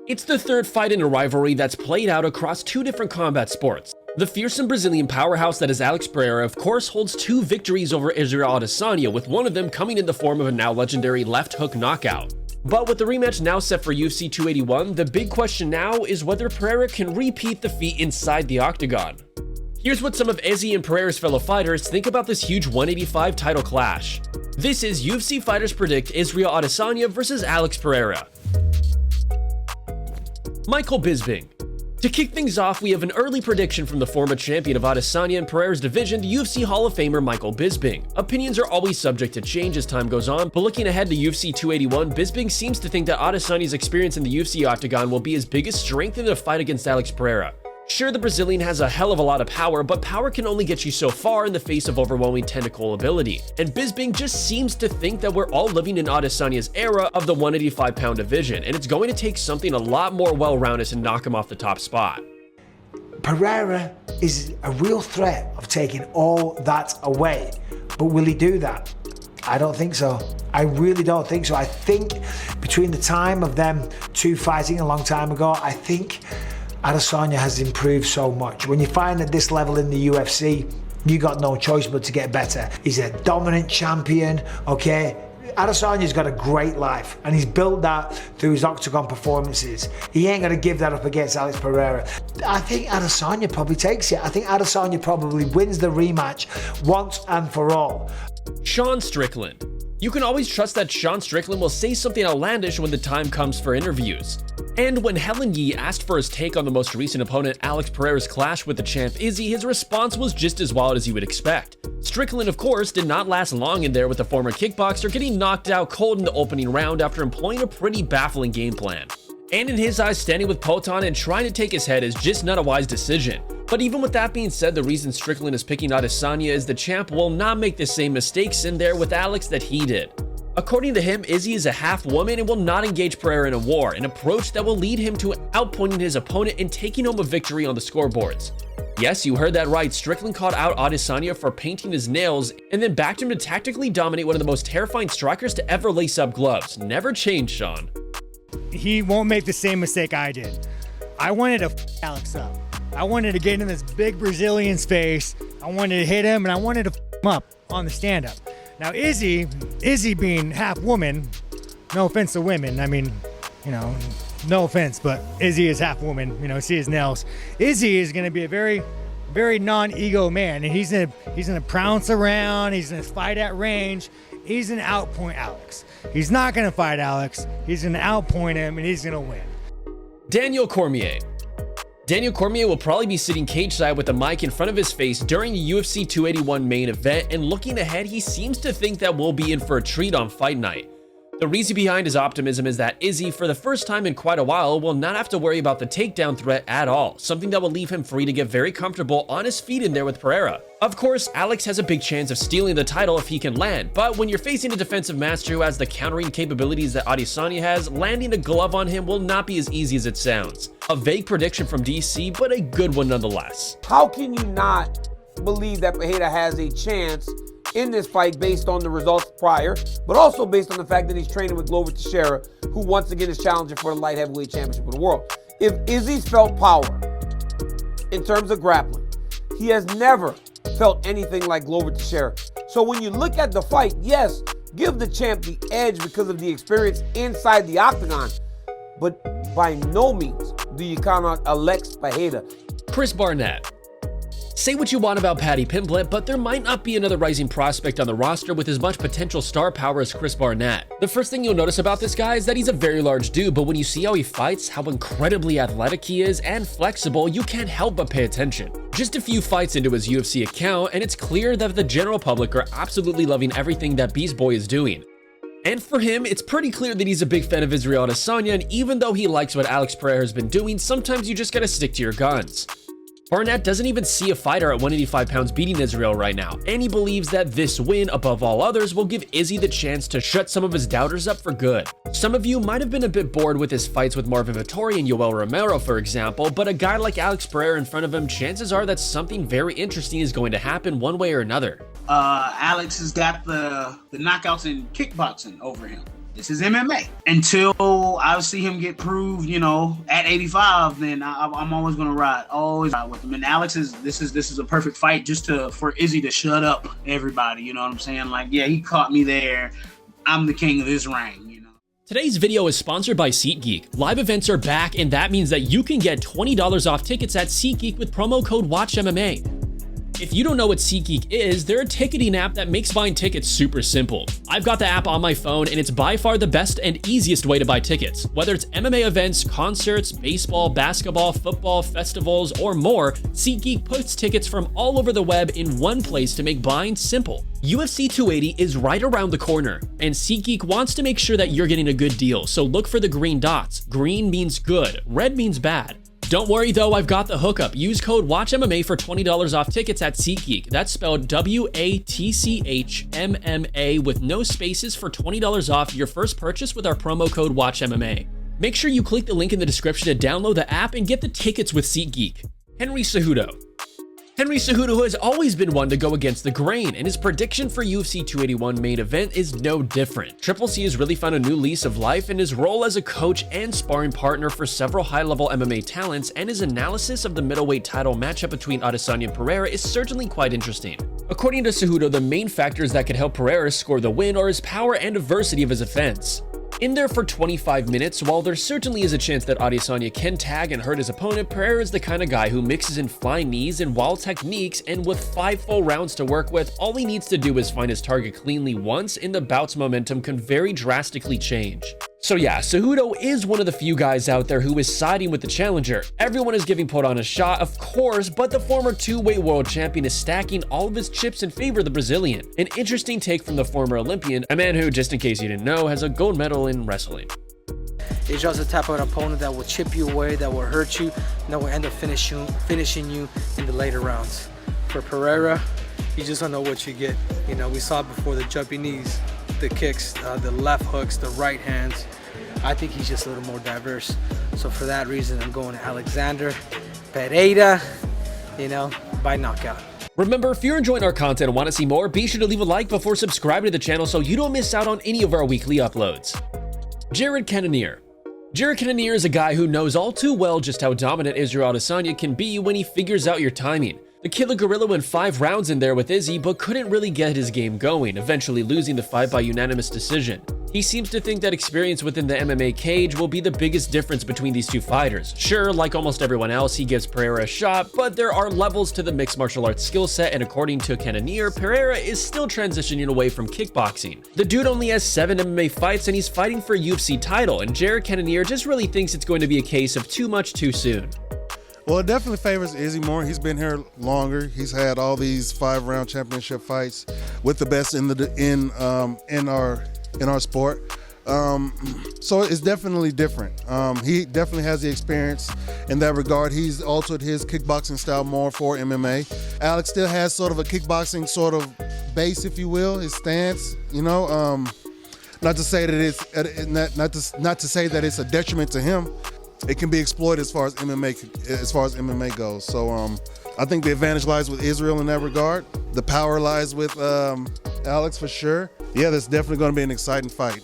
It's the third fight in a rivalry that's played out across two different combat sports. The fearsome Brazilian powerhouse that is Alex Pereira of course holds 2 victories over Israel Adesanya, with one of them coming in the form of a now legendary left hook knockout. But with the rematch now set for UFC 281, the big question now is whether Pereira can repeat the feat inside the octagon. Here's what some of Izzy and Pereira's fellow fighters think about this huge 185 title clash. This is UFC Fighters Predict Israel Adesanya versus Alex Pereira. Michael Bisping. To kick things off, we have an early prediction from the former champion of Adesanya and Pereira's division, the UFC Hall of Famer Michael Bisping. Opinions are always subject to change as time goes on, but looking ahead to UFC 281, Bisping seems to think that Adesanya's experience in the UFC octagon will be his biggest strength in the fight against Alex Pereira. Sure, the Brazilian has a hell of a lot of power, but power can only get you so far in the face of overwhelming technical ability. And Bisping just seems to think that we're all living in Adesanya's era of the 185-pound division, and it's going to take something a lot more well-rounded to knock him off the top spot. Pereira is a real threat of taking all that away, but will he do that? I don't think so. I really don't think so. I think between the time of them two fighting a long time ago, I think Adesanya has improved so much. When you find at this level in the UFC, you got no choice but to get better. He's a dominant champion, okay? Adesanya's got a great life, and he's built that through his octagon performances. He ain't gonna give that up against Alex Pereira. I think Adesanya probably takes it. I think Adesanya probably wins the rematch once and for all. Sean Strickland. You can always trust that Sean Strickland will say something outlandish when the time comes for interviews. And when Helen Yee asked for his take on the most recent opponent Alex Pereira's clash with the champ Izzy, his response was just as wild as you would expect. Strickland, of course, did not last long in there with the former kickboxer getting knocked out cold in the opening round after employing a pretty baffling game plan. And in his eyes, standing with Poatan and trying to take his head is just not a wise decision. But even with that being said, the reason Strickland is picking Adesanya is the champ will not make the same mistakes in there with Alex that he did. According to him, Izzy is a half woman and will not engage Pereira in a war, an approach that will lead him to outpointing his opponent and taking home a victory on the scoreboards. Yes, you heard that right, Strickland called out Adesanya for painting his nails and then backed him to tactically dominate one of the most terrifying strikers to ever lace up gloves. Never change, Sean. He won't make the same mistake I did. I wanted to Alex up. I wanted to get in this big Brazilian's face. I wanted to hit him, and I wanted to him up on the stand-up. Now, Izzy being half woman, no offense to women, I mean, you know, no offense, but Izzy is half woman, you know, see his nails. Izzy is going to be a very, very non-ego man, and he's gonna pounce around, he's gonna fight at range, he's gonna outpoint Alex. He's not gonna fight Alex, he's gonna outpoint him, and he's gonna win. Daniel Cormier. Daniel Cormier will probably be sitting cage-side with a mic in front of his face during the UFC 281 main event, and looking ahead, he seems to think that we'll be in for a treat on fight night. The reason behind his optimism is that Izzy, for the first time in quite a while, will not have to worry about the takedown threat at all, something that will leave him free to get very comfortable on his feet in there with Pereira. Of course, Alex has a big chance of stealing the title if he can land, but when you're facing a defensive master who has the countering capabilities that Adesanya has, landing a glove on him will not be as easy as it sounds. A vague prediction from DC, but a good one nonetheless. How can you not believe that Pereira has a chance in this fight based on the results prior, but also based on the fact that he's training with Glover Teixeira, who once again is challenging for the light heavyweight championship of the world? If Izzy's felt power in terms of grappling, he has never felt anything like Glover Teixeira. So when you look at the fight, yes, give the champ the edge because of the experience inside the octagon, but by no means do you count out Alex Pereira. Chris Barnett. Say what you want about Paddy Pimblett, but there might not be another rising prospect on the roster with as much potential star power as Chris Barnett. The first thing you'll notice about this guy is that he's a very large dude, but when you see how he fights, how incredibly athletic he is and flexible, you can't help but pay attention. Just a few fights into his UFC account, and it's clear that the general public are absolutely loving everything that Beast Boy is doing. And for him, it's pretty clear that he's a big fan of Israel Adesanya, and even though he likes what Alex Pereira has been doing, sometimes you just gotta stick to your guns. Barnett doesn't even see a fighter at 185 pounds beating Israel right now, and he believes that this win, above all others, will give Izzy the chance to shut some of his doubters up for good. Some of you might have been a bit bored with his fights with Marvin Vettori and Yoel Romero, for example, but a guy like Alex Pereira in front of him, chances are that something very interesting is going to happen one way or another. Alex has got the knockouts in kickboxing over him. this is MMA. Until I see him get proved, at 85, then I'm always gonna always ride with him. And Alex this is a perfect fight just for Izzy to shut up everybody. You know what I'm saying? Like, yeah, he caught me there. I'm the king of this ring. Today's video is sponsored by SeatGeek. Live events are back, and that means that you can get $20 off tickets at SeatGeek with promo code WATCHMMA. If you don't know what SeatGeek is, they're a ticketing app that makes buying tickets super simple. I've got the app on my phone, and it's by far the best and easiest way to buy tickets. Whether it's MMA events, concerts, baseball, basketball, football, festivals, or more, SeatGeek puts tickets from all over the web in one place to make buying simple. UFC 280 is right around the corner, and SeatGeek wants to make sure that you're getting a good deal, so look for the green dots. Green means good, red means bad. Don't worry though, I've got the hookup. Use code WATCHMMA for $20 off tickets at SeatGeek. That's spelled WATCHMMA with no spaces for $20 off your first purchase with our promo code WATCHMMA. Make sure you click the link in the description to download the app and get the tickets with SeatGeek. Henry Cejudo. Henry Cejudo has always been one to go against the grain, and his prediction for UFC 281 main event is no different. Triple C has really found a new lease of life in his role as a coach and sparring partner for several high-level MMA talents, and his analysis of the middleweight title matchup between Adesanya and Pereira is certainly quite interesting. According to Cejudo, the main factors that could help Pereira score the win are his power and diversity of his offense. In there for 25 minutes, while there certainly is a chance that Adesanya can tag and hurt his opponent, Pereira is the kind of guy who mixes in flying knees and wild techniques, and with 5 full rounds to work with, all he needs to do is find his target cleanly once, and the bout's momentum can very drastically change. So yeah, Cejudo is one of the few guys out there who is siding with the challenger. Everyone is giving Potron a shot, of course, but the former 2-weight world champion is stacking all of his chips in favor of the Brazilian. An interesting take from the former Olympian, a man who, just in case you didn't know, has a gold medal in wrestling. Adrian's the type of an opponent that will chip you away, that will hurt you, and that will end up finishing you in the later rounds. For Pereira, you just don't know what you get. We saw it before, the jumping knees, the kicks, the left hooks, the right hands. I think he's just a little more diverse. So for that reason, I'm going to Alexander Pereira, by knockout. Remember, if you're enjoying our content and want to see more, be sure to leave a like before subscribing to the channel so you don't miss out on any of our weekly uploads. Jared Cannonier. Jared Cannonier is a guy who knows all too well just how dominant Israel Adesanya can be when he figures out your timing. The Killer Gorilla went 5 rounds in there with Izzy, but couldn't really get his game going, eventually losing the fight by unanimous decision. He seems to think that experience within the MMA cage will be the biggest difference between these two fighters. Sure, like almost everyone else, he gives Pereira a shot, but there are levels to the mixed martial arts skill set, and according to Cannonier, Pereira is still transitioning away from kickboxing. The dude only has 7 MMA fights, and he's fighting for a UFC title, and Jared Cannonier just really thinks it's going to be a case of too much too soon. Well, it definitely favors Izzy more. He's been here longer. He's had all these 5-round championship fights with the best in our sport. So it's definitely different. He definitely has the experience in that regard. He's altered his kickboxing style more for MMA. Alex still has sort of a kickboxing sort of base, if you will, his stance. Not to say that it's a detriment to him. It can be exploited as far as MMA goes. So I think the advantage lies with Israel in that regard. The power lies with Alex for sure. Yeah, that's definitely going to be an exciting fight.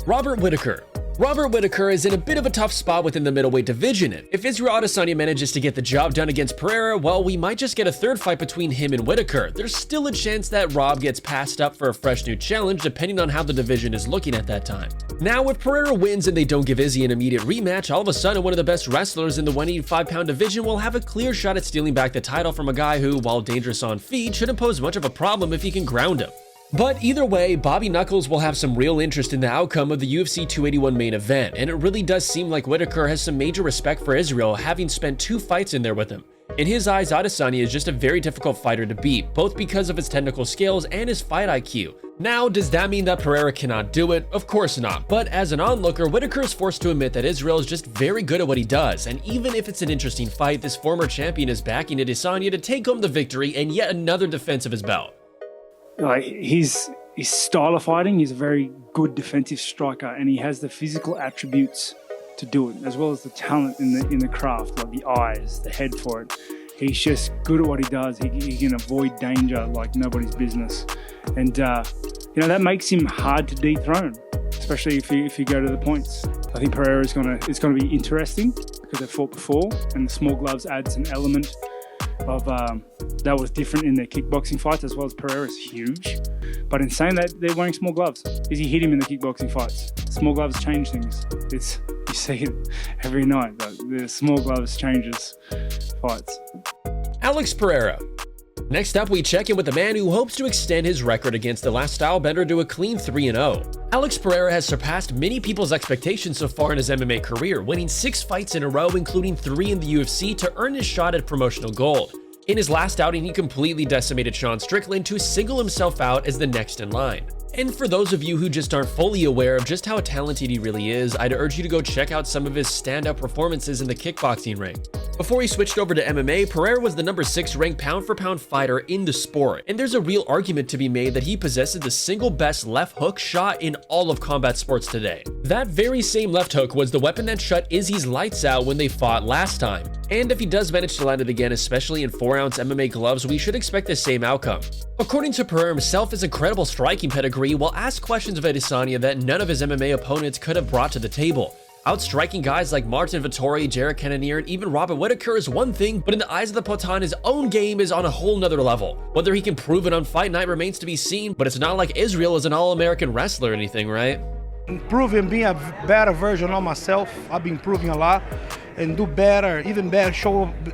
Robert Whittaker. Robert Whittaker is in a bit of a tough spot within the middleweight division. If Israel Adesanya manages to get the job done against Pereira, well, we might just get a third fight between him and Whittaker. There's still a chance that Rob gets passed up for a fresh new challenge, depending on how the division is looking at that time. Now, if Pereira wins and they don't give Izzy an immediate rematch, all of a sudden one of the best wrestlers in the 185-pound division will have a clear shot at stealing back the title from a guy who, while dangerous on feet, shouldn't pose much of a problem if he can ground him. But either way, Bobby Knuckles will have some real interest in the outcome of the UFC 281 main event, and it really does seem like Whittaker has some major respect for Israel, having spent 2 fights in there with him. In his eyes, Adesanya is just a very difficult fighter to beat, both because of his technical skills and his fight IQ. Now, does that mean that Pereira cannot do it? Of course not, but as an onlooker, Whittaker is forced to admit that Israel is just very good at what he does, and even if it's an interesting fight, this former champion is backing Adesanya to take home the victory and yet another defense of his belt. His style of fighting, he's a very good defensive striker, and he has the physical attributes to do it, as well as the talent in the craft, like the eyes, the head for it. He's just good at what he does. He can avoid danger like nobody's business, and that makes him hard to dethrone, especially if you go to the points. I think Pereira is gonna be interesting because they fought before, and the small gloves adds an element of that was different in their kickboxing fights, as well as Pereira's huge. But in saying that, they're wearing small gloves. Izzy hit him in the kickboxing fights. Small gloves change things. You see it every night. The small gloves changes fights. Alex Pereira. Next up, we check in with a man who hopes to extend his record against the last stylebender to a clean 3-0. Alex Pereira has surpassed many people's expectations so far in his MMA career, winning 6 fights in a row, including 3 in the UFC, to earn his shot at promotional gold. In his last outing, he completely decimated Sean Strickland to single himself out as the next in line. And for those of you who just aren't fully aware of just how talented he really is, I'd urge you to go check out some of his standout performances in the kickboxing ring. Before he switched over to MMA, Pereira was the number 6 ranked pound-for-pound fighter in the sport, and there's a real argument to be made that he possesses the single best left hook shot in all of combat sports today. That very same left hook was the weapon that shut Izzy's lights out when they fought last time. And if he does manage to land it again, especially in 4-ounce MMA gloves, we should expect the same outcome. According to Pereira himself, his incredible striking pedigree will ask questions of Adesanya that none of his MMA opponents could have brought to the table. Outstriking guys like Martin Vettori, Jared Cannonier, and even Robert Whittaker is one thing, but in the eyes of the Poatan, his own game is on a whole nother level. Whether he can prove it on Fight Night remains to be seen, but it's not like Israel is an all-American wrestler or anything, right? Improving, being a better version of myself. I've been improving a lot and do better, even better,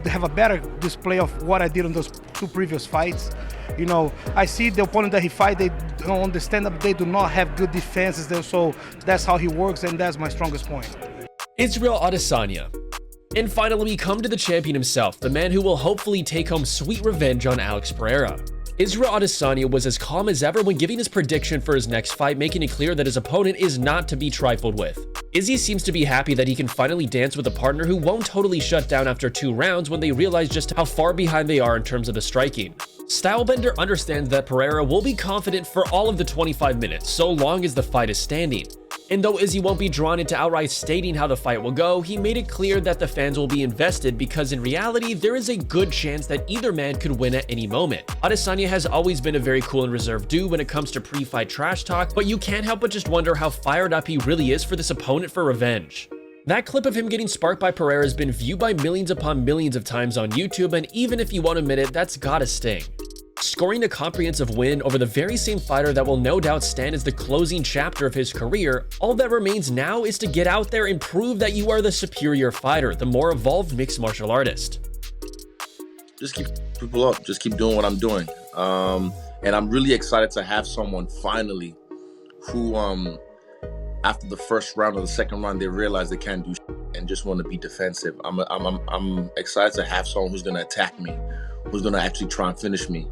have a better display of what I did on those 2 previous fights. You know, I see the opponent that he fight, they don't understand that they do not have good defenses, so that's how he works, and that's my strongest point. Israel Adesanya. And finally, we come to the champion himself, the man who will hopefully take home sweet revenge on Alex Pereira. Israel Adesanya was as calm as ever when giving his prediction for his next fight, making it clear that his opponent is not to be trifled with. Izzy seems to be happy that he can finally dance with a partner who won't totally shut down after 2 rounds when they realize just how far behind they are in terms of the striking. Stylebender understands that Pereira will be confident for all of the 25 minutes, so long as the fight is standing. And though Izzy won't be drawn into outright stating how the fight will go, he made it clear that the fans will be invested because in reality, there is a good chance that either man could win at any moment. Adesanya has always been a very cool and reserved dude when it comes to pre-fight trash talk, but you can't help but just wonder how fired up he really is for this opponent for revenge. That clip of him getting sparked by Pereira has been viewed by millions upon millions of times on YouTube, and even if you won't admit it, that's gotta sting. Scoring a comprehensive win over the very same fighter that will no doubt stand as the closing chapter of his career, all that remains now is to get out there and prove that you are the superior fighter, the more evolved mixed martial artist. Just keep people up, just keep doing what I'm doing. And I'm really excited to have someone finally who, after the first round or the second round, they realize they can't do shit and just want to be defensive. I'm excited to have someone who's going to attack me, who's going to actually try and finish me.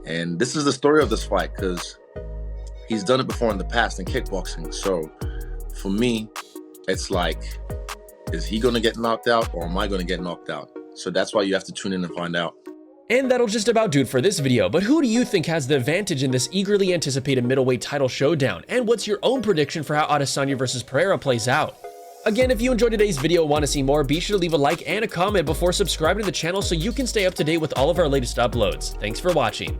And this is the story of this fight because he's done it before in the past in kickboxing. So for me, it's like, is he going to get knocked out or am I going to get knocked out? So that's why you have to tune in and find out. And that'll just about do it for this video, but who do you think has the advantage in this eagerly anticipated middleweight title showdown? And what's your own prediction for how Adesanya versus Pereira plays out? Again, if you enjoyed today's video and want to see more, be sure to leave a like and a comment before subscribing to the channel so you can stay up to date with all of our latest uploads. Thanks for watching.